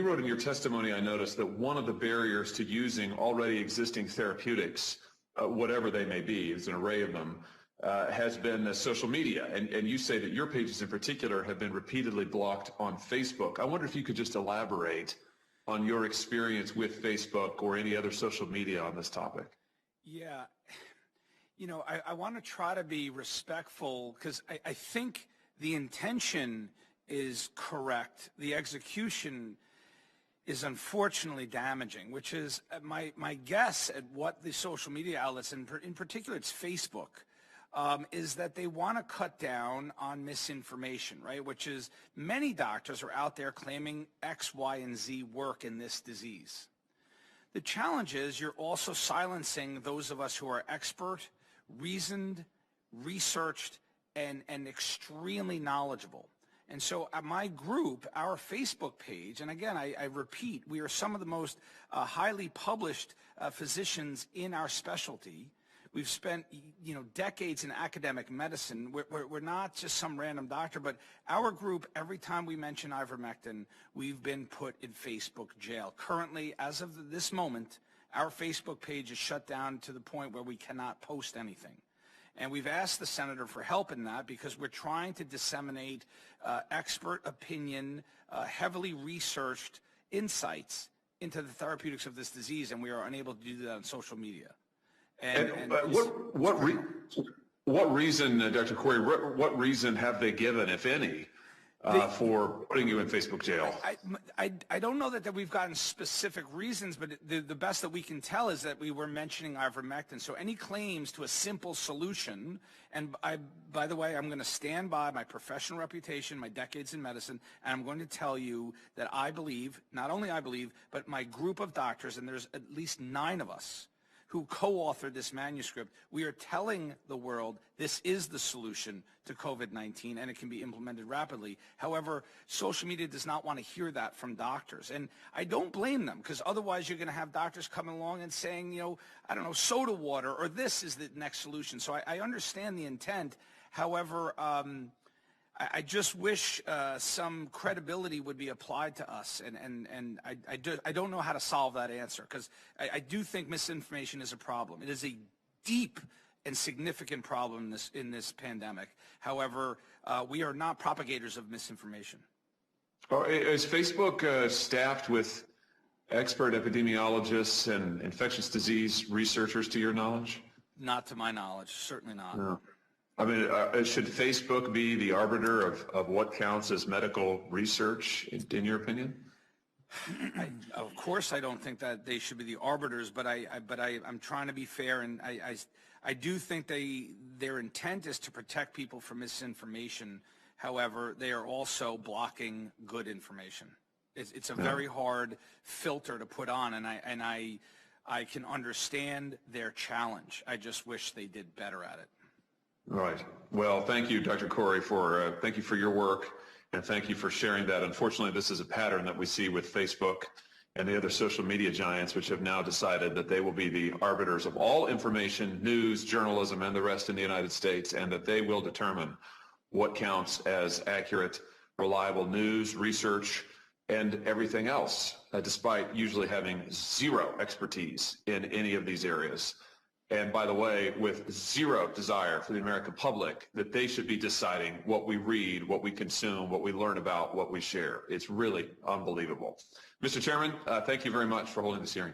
you wrote in your testimony, I noticed that one of the barriers to using already existing therapeutics, whatever they may be, it's an array of them, has been social media. And you say that your pages in particular have been repeatedly blocked on Facebook. I wonder if you could just elaborate on your experience with Facebook or any other social media on this topic. Yeah. You know, I want to try to be respectful because I think the intention is correct. The execution is unfortunately damaging, which is my guess at what the social media outlets, in particular it's Facebook, is that they want to cut down on misinformation, right? Which is many doctors are out there claiming X, Y, and Z work in this disease. The challenge is you're also silencing those of us who are expert, reasoned, researched, and extremely knowledgeable. And so my group, our Facebook page, and again, I repeat, we are some of the most highly published physicians in our specialty. We've spent, decades in academic medicine. We're not just some random doctor, but our group, every time we mention ivermectin, we've been put in Facebook jail. Currently, as of this moment, our Facebook page is shut down to the point where we cannot post anything. And we've asked the senator for help in that because we're trying to disseminate expert opinion, heavily researched insights into the therapeutics of this disease, and we are unable to do that on social media. What reason, Dr. Corey, what reason have they given, if any, for putting you in Facebook jail? I don't know that we've gotten specific reasons, but the best that we can tell is that we were mentioning ivermectin. So any claims to a simple solution, and by the way, I'm going to stand by my professional reputation, my decades in medicine, and I'm going to tell you that I believe, not only I believe, but my group of doctors, and there's at least 9 of us, who co-authored this manuscript, we are telling the world this is the solution to COVID-19 and it can be implemented rapidly. However, social media does not want to hear that from doctors. And I don't blame them because otherwise you're going to have doctors coming along and saying, I don't know, soda water or this is the next solution. So I understand the intent. However, I just wish some credibility would be applied to us, and I don't know how to solve that answer because I do think misinformation is a problem. It is a deep and significant problem in this pandemic. However, we are not propagators of misinformation. Is Facebook staffed with expert epidemiologists and infectious disease researchers, to your knowledge? Not to my knowledge, certainly not. No. I mean, should Facebook be the arbiter of what counts as medical research, in your opinion? Of course, I don't think that they should be the arbiters, but I'm trying to be fair, and I do think their intent is to protect people from misinformation. However, they are also blocking good information. It's a very hard filter to put on, and I can understand their challenge. I just wish they did better at it. All right. Well, thank you, Dr. Corey, thank you for your work, and thank you for sharing that. Unfortunately, this is a pattern that we see with Facebook and the other social media giants, which have now decided that they will be the arbiters of all information, news, journalism, and the rest in the United States, and that they will determine what counts as accurate, reliable news, research, and everything else, despite usually having zero expertise in any of these areas. And by the way, with zero desire for the American public that they should be deciding what we read, what we consume, what we learn about, what we share. It's really unbelievable. Mr. Chairman, thank you very much for holding this hearing.